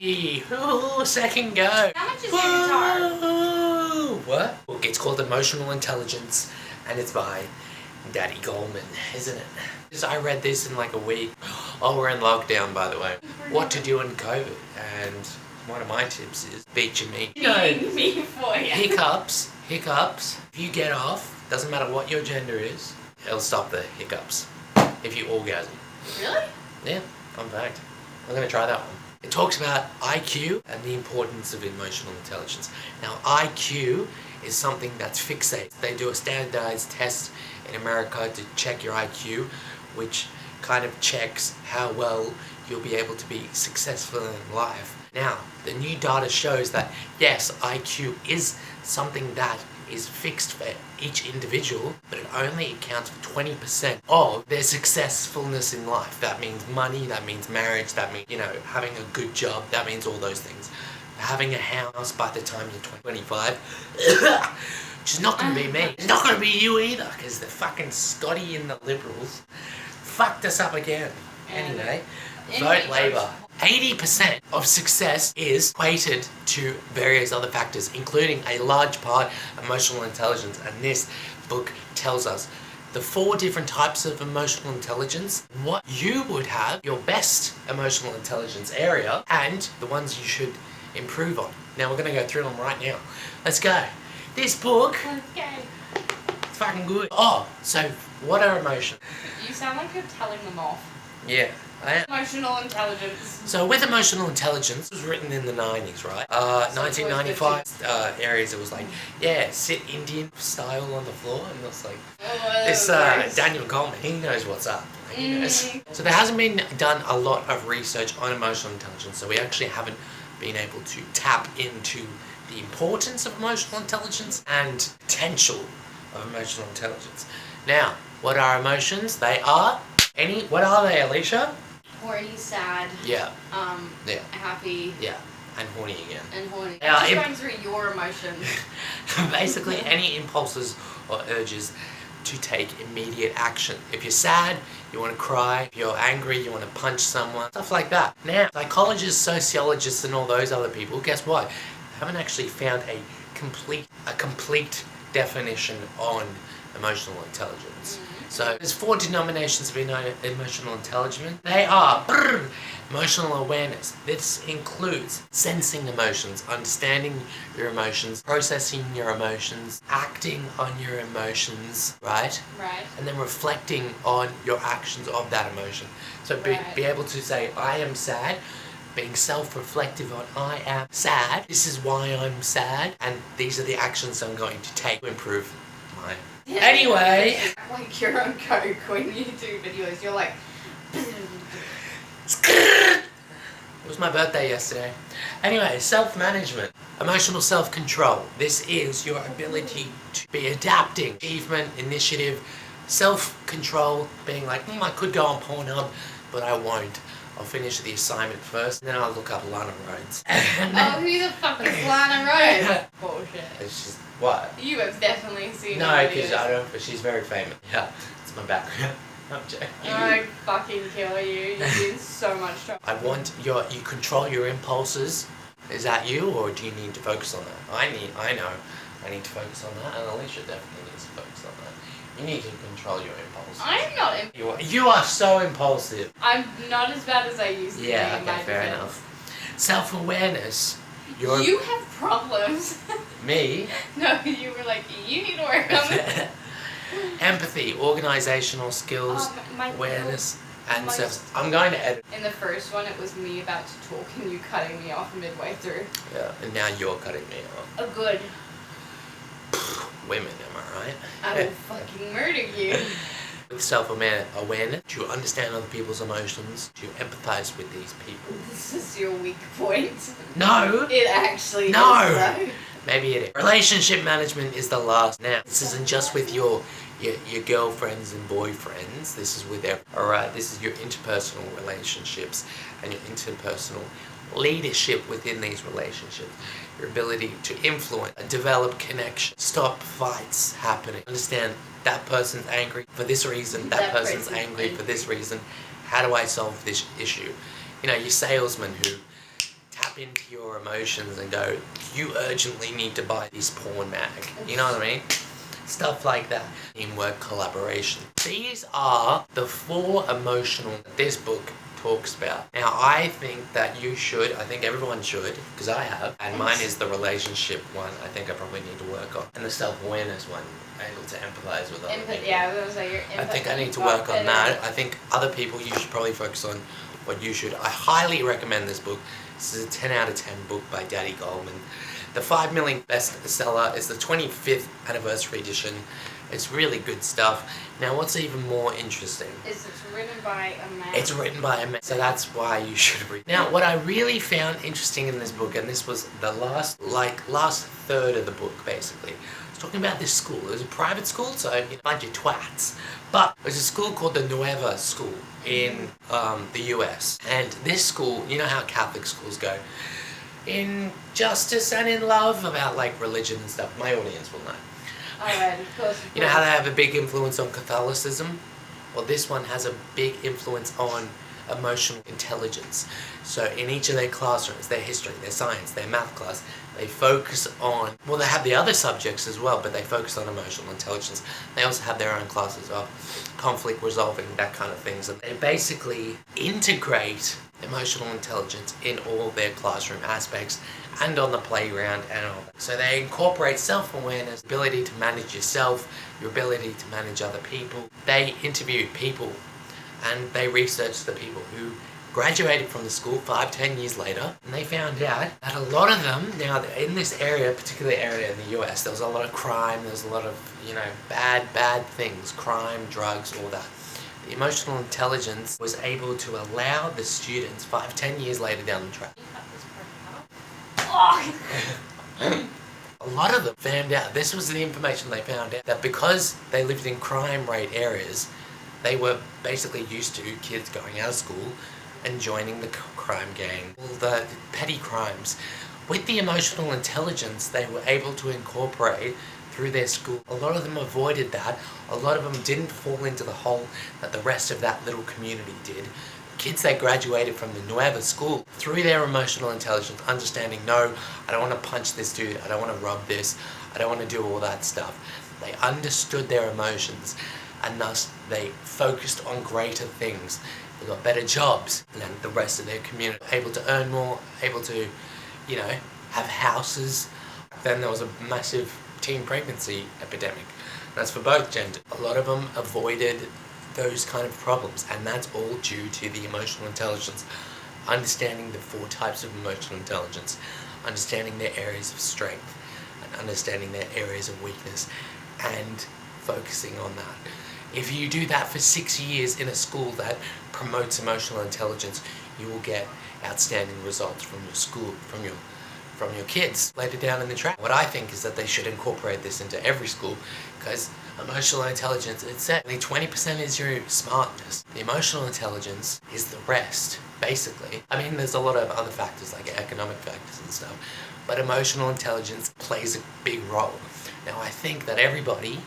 Ooh, second go. How much is your guitar? Ooh, what? Book. It's called Emotional Intelligence, and it's by Daddy Goleman, isn't it? Because I read this in like a week. Oh, we're in lockdown, by the way. What to do in COVID, and one of my tips is beat your meat. Beating me for you. Hiccups. If you get off, doesn't matter what your gender is, it'll stop the hiccups. If you orgasm. Really? Yeah, fun fact. I'm gonna try that one. It talks about IQ and the importance of emotional intelligence. Now, IQ is something that's fixated. They do a standardized test in America to check your IQ, which kind of checks how well you'll be able to be successful in life. Now, the new data shows that, yes, IQ is something that is fixed for each individual, but it only accounts for 20% of their successfulness in life. That means money, that means marriage, that means, having a good job, that means all those things. Having a house by the time you're 25, which is not going to be me. It's not going to be you either, because the fucking Scotty and the Liberals fucked us up again. Anyway, vote Labour. 80% of success is equated to various other factors, including a large part emotional intelligence. And this book tells us the 4 different types of emotional intelligence, what you would have, your best emotional intelligence area, and the ones you should improve on. Now we're going to go through them right now. Let's go. This book, it's fucking good. Oh, so what are emotions? You sound like you're telling them off. Yeah. Emotional intelligence. So with emotional intelligence, it was written in the 90s, right? 1995 areas, it was like, sit Indian style on the floor, and it's like, this Daniel Goleman, he knows what's up. He knows. So there hasn't been done a lot of research on emotional intelligence, so we actually haven't been able to tap into the importance of emotional intelligence and potential of emotional intelligence. Now, what are emotions? They are what are they, Alicia? Horny, sad. Yeah. Happy. Yeah. And horny again. And horny. Yeah, I'm just going through your emotions. Basically, any impulses or urges to take immediate action. If you're sad, you want to cry. If you're angry, you want to punch someone. Stuff like that. Now, psychologists, sociologists, and all those other people, guess what? Haven't actually found a complete definition on emotional intelligence. So there's 4 denominations of emotional intelligence. They are emotional awareness. This includes sensing emotions, understanding your emotions, processing your emotions, acting on your emotions, right? Right. And then reflecting on your actions of that emotion. So be able to say, I am sad. Being self-reflective on I am sad. This is why I'm sad. And these are the actions I'm going to take to improve my... Yeah, anyway. Like you're on coke when you do videos. You're like... It was my birthday yesterday. Anyway, self-management. Emotional self-control. This is your ability to be adapting. Achievement, initiative, self-control, being like, I could go on Pornhub, but I won't. I'll finish the assignment first, and then I'll look up Lana Rhodes. Who the fuck is Lana Rhodes? Bullshit. It's just, what? You have definitely seen No, her because videos. I don't, but she's very famous. Yeah, it's my background. I'm joking. I fucking kill you. You're in so much trouble. I want you control your impulses. Is that you, or do you need to focus on that? I know. I need to focus on that, and Alicia definitely needs to focus on that. You need to control your impulses. I'm not You are so impulsive. I'm not as bad as I used to be. Yeah, in my okay, fair defense. enough. Self-awareness. You have problems. Me? No, you were like, you need to work on this. Empathy, organizational skills, awareness, and self. I'm going to edit. In the first one, it was me about to talk and you cutting me off midway through. Yeah, and now you're cutting me off. Oh, good. Women, am I right? I will fucking murder you. With self-awareness, to understand other people's emotions, to empathize with these people. This is your weak point. No! It actually No! is, though. Maybe it is. Relationship management is the last. Now, this isn't just with your girlfriends and boyfriends. This is with alright, this is your interpersonal relationships and your interpersonal leadership within these relationships. Your ability to influence, develop connection, stop fights happening. Understand that person's angry for this reason, that person's angry for this reason. How do I solve this issue? You know, your salesman who taps tap into your emotions and go, you urgently need to buy this porn mag. You know what I mean? Stuff like that. Teamwork, collaboration. These are the 4 emotional that this book talks about. Now, I think that you should, I think everyone should, because I have, and mine is the relationship one. I think I probably need to work on. And the self-awareness one, able to empathize with other people. Yeah, I was like, your I think I need to work on that. I think other people, you should probably focus on what you should. I highly recommend this book. This is a 10 out of 10 book by Daddy Goldman. The 5 million bestseller is the 25th anniversary edition. It's really good stuff. Now, what's even more interesting is it's written by a man. It's written by a man, so that's why you should read. Now, what I really found interesting in this book, and this was the last third of the book, basically, it's talking about this school. It was a private school, so a bunch of twats. But there's a school called the Nueva School in the US. And this school, you know how Catholic schools go, in justice and in love about like religion and stuff. My audience will know. Alright, of course. You know how they have a big influence on Catholicism? Well, this one has a big influence on emotional intelligence. So in each of their classrooms, their history, their science, their math class, they focus on, well, they have the other subjects as well, but they focus on emotional intelligence. They also have their own classes of conflict resolving, that kind of things. And they basically integrate emotional intelligence in all their classroom aspects and on the playground and all that. So they incorporate self-awareness, ability to manage yourself, your ability to manage other people. They interviewed people and they researched the people who graduated from the school 5-10 years later, and they found out that a lot of them, now in this area, particular area in the US, there was a lot of crime, there was a lot of, bad things, crime, drugs, all that. The emotional intelligence was able to allow the students 5-10 years later down the track. A lot of them found out, this was the information they found out, that because they lived in crime rate areas, they were basically used to kids going out of school and joining the crime gang, all the petty crimes. With the emotional intelligence they were able to incorporate through their school, a lot of them avoided that. A lot of them didn't fall into the hole that the rest of that little community did. Kids that graduated from the Nueva school, through their emotional intelligence, understanding, no, I don't want to punch this dude, I don't want to rub this, I don't want to do all that stuff. They understood their emotions, and thus they focused on greater things. They got better jobs than the rest of their community, able to earn more, able to, have houses. Then there was a massive teen pregnancy epidemic. That's for both genders. A lot of them avoided those kind of problems, and that's all due to the emotional intelligence. Understanding the 4 types of emotional intelligence, understanding their areas of strength, and understanding their areas of weakness, and focusing on that. If you do that for 6 years in a school that promotes emotional intelligence, you will get outstanding results from your school, from your kids later down in the track. What I think is that they should incorporate this into every school, because emotional intelligence, it's said, only 20% is your smartness. The emotional intelligence is the rest, basically. I mean, there's a lot of other factors like economic factors and stuff, but emotional intelligence plays a big role. Now, I think that everybody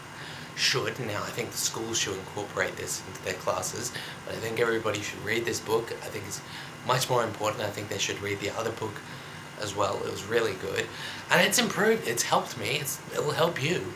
should, now I think the schools should incorporate this into their classes, but I think everybody should read this book. I think it's much more important. I think they should read the other book as well. It was really good, and it's improved, it's helped me, it'll help you.